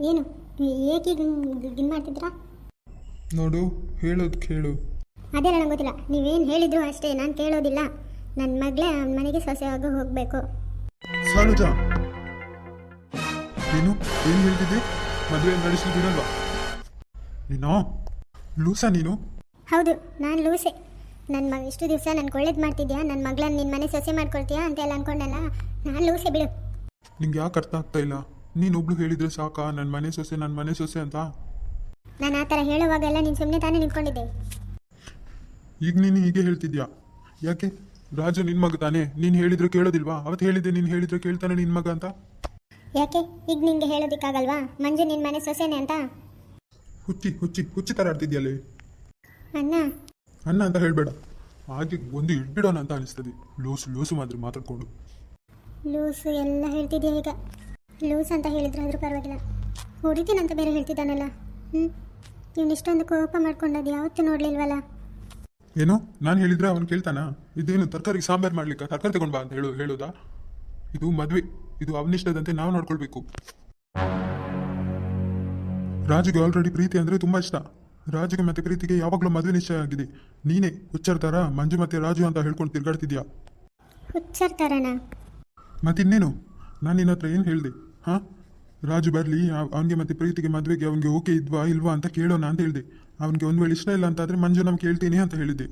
ಏನು ಏಕೆ ಇದು ಮಾಡ್ತಿದ್ರಾ? ನೋಡು, ಹೇಳೋದು ಕೇಳು. ಅದೇ ನನಗೆ ಗೊತ್ತಿಲ್ಲ. ನೀವೇನು ಹೇಳಿದ್ರು ಅಷ್ಟೇ, ನಾನು ಕೇಳೋದಿಲ್ಲ. ನನ್ನ ಮಗಳೇ ಅವನ ಮನೆಗೆ ಸೊಸೆಯಾಗಿ ಹೋಗಬೇಕು. ಸಾನುಜ, ನೀನು ಏನು ಹೇಳ್ತಿದ್ದೆ? ಮದುವೆ ನಡೆಸಿ ಬಿಡಲ್ವಾ ನೀನು? ಲೂಸಾ ನೀನು? ಹೌದು, ನಾನು ಲೂಸೆ. ನನ್ನ ಇಷ್ಟು ದಿವಸ ನನಗೆ ಒಳ್ಳೇದು ಮಾಡ್ತಿದ್ಯಾ, ನನ್ನ ಮಗಳನ್ನ ನಿನ್ನ ಮನೆ ಸೊಸೆ ಮಾಡ್ಕೊಳ್ತೀಯಾ ಅಂತೆಲ್ಲ ಅನ್ಕೊಂಡಲ್ಲ. ನಾನು ಲೂಸೆ ಬಿಡು. ನಿಂಗೆ ಯಾಕೆ ಅರ್ಥ ಆಗ್ತಾ ಇಲ್ಲ? ನೀನೊಬ್ಳು ಹೇಳಿದ್ರೆ ಸಾಕಾ ನನ್ನ ಮನೆ ಸೊಸೆ ಅಂತ? ನಾನು ಆ ಥರ ಹೇಳುವಾಗೆಲ್ಲ ನೀನು ಸುಮ್ಮನೆ ತಾನೇ ನಿಂತ್ಕೊಂಡಿದ್ದೆ. ಈಗ ನೀನು ಹೀಗೆ ಹೇಳ್ತಿದ್ಯಾ ಯಾಕೆ? ರಾಜು ನಿನ್ನ ಮಗ ತಾನೇ, ನೀನು ಹೇಳಿದ್ರೆ ಕೇಳೋದಿಲ್ವಾ? ಅವತ್ತು ಹೇಳಿದ್ದೆ ನೀನು ಹೇಳಿದ್ರೆ ಕೇಳ್ತಾನೆ ನಿನ್ನ ಮಗ ಅಂತ. ಯಾಕೆ ಈಗ ನಿಂಗೆ ಹೇಳೋದಕ್ಕಾಗಲ್ವಾ ಮಂಜು ನಿನ್ನ ಮನೆ ಸೊಸೆನೆ ಅಂತ? ಹುಚ್ಚಿ ಥರ ಆಡ್ತಿದ್ಯಲ್ಲೇ. ಅಣ್ಣ ಅಂತ ಹೇಳಬೇಡ, ಹಾಗೆ ಒಂದು ಇಡ್ಬಿಡೋಣ ಅಂತ ಅನಿಸ್ತದೆ. ಲೂಸು ಮಾತ್ರ ಮಾತಾಡ್ಕೊಂಡು. ಲೂಸು ಎಲ್ಲ ಹೇಳ್ತಿದ್ಯಾ ಈಗ. ಲೂಸ್ ಅಂತ ಹೇಳಿದ್ರೆ ಆದರೂ ಪರವಾಗಿಲ್ಲ, ಹೊಡಿತೀನಂತ ಬೇರೆ ಹೇಳ್ತಿದ್ದಾನಲ್ಲ. ಇವ್ನು ಇಷ್ಟೊಂದು ಕೋಪ ಮಾಡ್ಕೊಂಡದ್ದು ಯಾವತ್ತೂ ನೋಡಲಿಲ್ವಲ್ಲ. ಏನು ನಾನು ಹೇಳಿದ್ರೆ ಅವನು ಕೇಳ್ತಾನಾ? ಇದೇನು ತರಕಾರಿ ಸಾಂಬಾರು ಮಾಡ್ಲಿಕ್ಕೆ ತರಕಾರಿ ತಗೊಂಡು ಬಾ ಅಂತ ಹೇಳೋದಾ? ಇದು ಮದುವೆ, ಇದು ಅವನಿಷ್ಟದಂತೆ ನಾವು ನೋಡ್ಕೊಳ್ಬೇಕು. ರಾಜುಗೆ ಆಲ್ರೆಡಿ ಪ್ರೀತಿ ಅಂದರೆ ತುಂಬ ಇಷ್ಟ. ರಾಜುಗೆ ಮತ್ತೆ ಪ್ರೀತಿಗೆ ಯಾವಾಗಲೂ ಮದುವೆ ನಿಶ್ಚಯ ಆಗಿದೆ. ನೀನೇ ಹುಚ್ಚರ್ ಥರ ಮಂಜು ಮತ್ತೆ ರಾಜು ಅಂತ ಹೇಳ್ಕೊಂಡು ತಿರ್ಗಾಡ್ತಿದ್ಯಾ. ಹುಚ್ಚರ್ ಥರನಾ? ಮತ್ತಿನ್ನೇನು? ನಾನು ನಿನ್ನ ಹತ್ರ ಏನು ಹೇಳಿದೆ? ಹಾಂ, ರಾಜು ಬರಲಿ, ಅವನಿಗೆ ಮತ್ತೆ ಪ್ರೀತಿಗೆ ಮದುವೆಗೆ ಅವನಿಗೆ ಓಕೆ ಇಲ್ವಾ ಅಂತ ಕೇಳೋಣ ಅಂತ ಹೇಳಿದೆ. ಅವನಿಗೆ ಒಂದು ವೇಳೆ ಇಷ್ಟ ಇಲ್ಲ ಅಂತಾದರೆ ಮಂಜು ನಮ್ಗೆ ಕೇಳ್ತೀನಿ ಅಂತ ಹೇಳಿದ್ದೆ.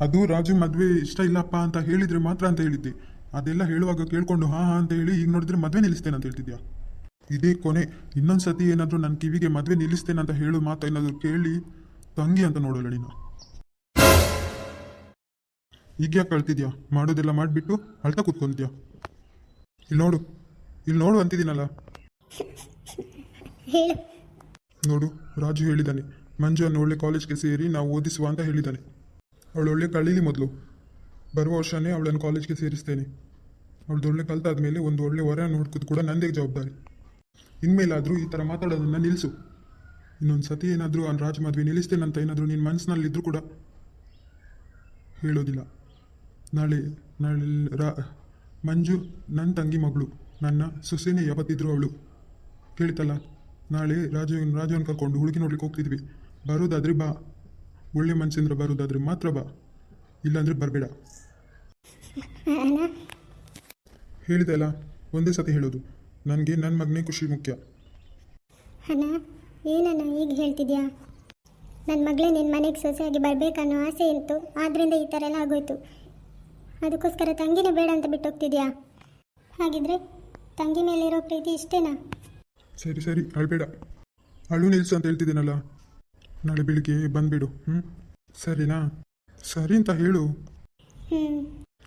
ಅದು ರಾಜು ಮದುವೆ ಇಷ್ಟ ಇಲ್ಲಪ್ಪ ಅಂತ ಹೇಳಿದರೆ ಮಾತ್ರ ಅಂತ ಹೇಳಿದ್ದೆ. ಅದೆಲ್ಲ ಹೇಳುವಾಗ ಕೇಳ್ಕೊಂಡು ಹಾಂ ಅಂತ ಹೇಳಿ ಈಗ ನೋಡಿದ್ರೆ ಮದುವೆ ನಿಲ್ಲಿಸ್ತೇನೆ ಅಂತ ಹೇಳ್ತಿದ್ಯಾ. ಇದೇ ಕೊನೆ. ಇನ್ನೊಂದು ಸತಿ ಏನಾದರೂ ನನ್ನ ಕಿವಿಗೆ ಮದುವೆ ನಿಲ್ಲಿಸ್ತೇನೆ ಅಂತ ಹೇಳು ಮಾತು ಏನಾದರೂ ಕೇಳಿ ತಂಗಿ ಅಂತ ನೋಡೋಲ್ಲ ನೀನು. ಈಗ ಯಾಕೆ ಕಳ್ತಿದ್ಯಾ? ಮಾಡೋದೆಲ್ಲ ಮಾಡಿಬಿಟ್ಟು ಅಳ್ತಾ ಕೂತ್ಕೊಂಡಿದ್ಯಾ. ಇಲ್ಲಿ ನೋಡು ಅಂತಿದ್ದೀನಲ್ಲ. ನೋಡು, ರಾಜು ಹೇಳಿದ್ದಾನೆ ಮಂಜು ಅನ್ನು ಒಳ್ಳೆ ಕಾಲೇಜ್ಗೆ ಸೇರಿ ನಾವು ಓದಿಸುವ ಅಂತ ಹೇಳಿದ್ದಾನೆ. ಅವಳು ಒಳ್ಳೆ ಕಳೀಲಿ ಮೊದಲು. ಬರುವ ವರ್ಷನೇ ಅವಳನ್ನು ಕಾಲೇಜ್ಗೆ ಸೇರಿಸ್ತೇನೆ. ಅವಳದೊಳ್ಳೆ ಕಲ್ತಾದ್ಮೇಲೆ ಒಂದು ಒಳ್ಳೆ ಹೊರ ನೋಡ್ಕೋದು ಕೂಡ ನಂದೇ ಜವಾಬ್ದಾರಿ. ಇನ್ಮೇಲಾದರೂ ಈ ಥರ ಮಾತಾಡೋದನ್ನು ನಿಲ್ಲಿಸು. ಇನ್ನೊಂದು ಸತಿ ಏನಾದರೂ ಅವ್ನು ರಾಜು ಮದುವೆ ನಿಲ್ಲಿಸ್ತೇನಂತ ಏನಾದರೂ ನಿನ್ನ ಮನಸ್ಸಿನಲ್ಲಿದ್ದರೂ ಕೂಡ ಹೇಳೋದಿಲ್ಲ. ನಾಳೆ ಮಂಜು ನನ್ನ ತಂಗಿ ಮಗಳು, ನನ್ನ ಸೊಸೆನೇ ಯಾವತ್ತಿದ್ರು ಅವಳು. ಕೇಳಿತಲ್ಲ, ನಾಳೆ ರಾಜುವನ್ನು ಕರ್ಕೊಂಡು ಹುಡುಗಿ ನೋಡ್ಲಿಕ್ಕೆ ಹೋಗ್ತಿದ್ವಿ. ಬರೋದಾದ್ರೆ ಬಾ, ಒಳ್ಳೆ ಮನಸ್ಸಿಂದ ಬರೋದಾದ್ರೆ ಮಾತ್ರ ಬಾ, ಇಲ್ಲಾಂದ್ರೆ ಬರಬೇಡ. ಹೇಳಿದೆ ಅಲ್ಲ, ಒಂದೇ ಸತಿ ಹೇಳೋದು. ನನಗೆ ನನ್ನ ಮಗನೇ ಖುಷಿ ಮುಖ್ಯ. ಅಣ್ಣ, ಏನಣ್ಣ ಈಗ ಹೇಳ್ತಿದ್ಯಾ? ನನ್ನ ಮಗಳೇ ನಿನ್ನ ಮನೆಗೆ ಸೊಸೆಯಾಗಿ ಬರಬೇಕನ್ನೋ ಆಸೆ ಇತ್ತು, ಆದ್ದರಿಂದ ಈ ಥರ ಎಲ್ಲ ಆಗೋಯ್ತು. ಅದಕ್ಕೋಸ್ಕರ ತಂಗಿನೇ ಬೇಡ ಅಂತ ಬಿಟ್ಟು ಹೋಗ್ತಿದ್ಯಾ? ಹಾಗಿದ್ರೆ ತಂಗಿ ಮೇಲಿರೋ ಪ್ರೀತಿ ಇಷ್ಟೇನಾ? ಸರಿ ಅಳ್ಬೇಡ, ಅಳು ನಿಲ್ಸು ಅಂತ ಹೇಳ್ತಿದ್ದೀನಲ್ಲ. ನಾಳೆ ಬೆಳಿಗ್ಗೆ ಬಂದುಬಿಡು. ಸರಿನಾ? ಸರಿ ಅಂತ ಹೇಳು.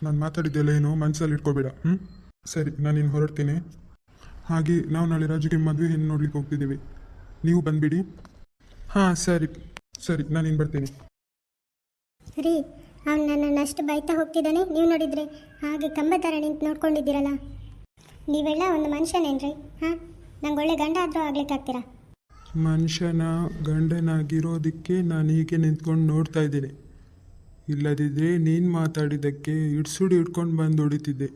ನಾನು ಮಾತಾಡಿದ್ದೆಲ್ಲ ಏನು ಮನಸ್ಸಲ್ಲಿ ಇಟ್ಕೋಬೇಡ. ಸರಿ, ನಾನು ಇನ್ನು ಹೊರಡ್ತೀನಿ. ಹಾಗೆ ನಾವು ನಾಳೆ ರಾಜುಗೆ ಮದುವೆ ಹೆಣ್ಣು ನೋಡ್ಲಿಕ್ಕೆ ಹೋಗ್ತಿದ್ದೀವಿ. ನೀವು ಬಂದುಬಿಡಿ. ಹಾಂ ಸರಿ, ನಾನು ಇನ್ನು ಬರ್ತೀನಿ. ರೀ, ಅವ್ನು ನನ್ನನ್ನು ಅಷ್ಟು ಬೈತಾ ಹೋಗ್ತಿದ್ದಾನೆ. ನೀವು ನೋಡಿದ್ರೆ ಹಾಗೆ ಕಂಬ ಥರ ನಿಂತು ನೋಡ್ಕೊಂಡಿದ್ದೀರಲ್ಲ. ನೀವೆಲ್ಲ ಒಂದು ಮನುಷ್ಯನೇನ್ರಿ? ಹಾಂ, ನಂಗೆ ಒಳ್ಳೆ ಗಂಡ ಆದರೂ ಆಗ್ಲಿಕ್ಕಾಗ್ತೀರಾ? ಮನುಷ್ಯನ ಗಂಡನಾಗಿರೋದಕ್ಕೆ ನಾನು ಹೀಗೆ ನಿಂತ್ಕೊಂಡು ನೋಡ್ತಾ ಇದ್ದೀನಿ. ಇಲ್ಲದಿದ್ದರೆ ನೀನು ಮಾತಾಡಿದ್ದಕ್ಕೆ ಇಡ್ಸುಡಿ ಹಿಡ್ಕೊಂಡು ಬಂದು ಹೊಡಿತಿದ್ದೆ.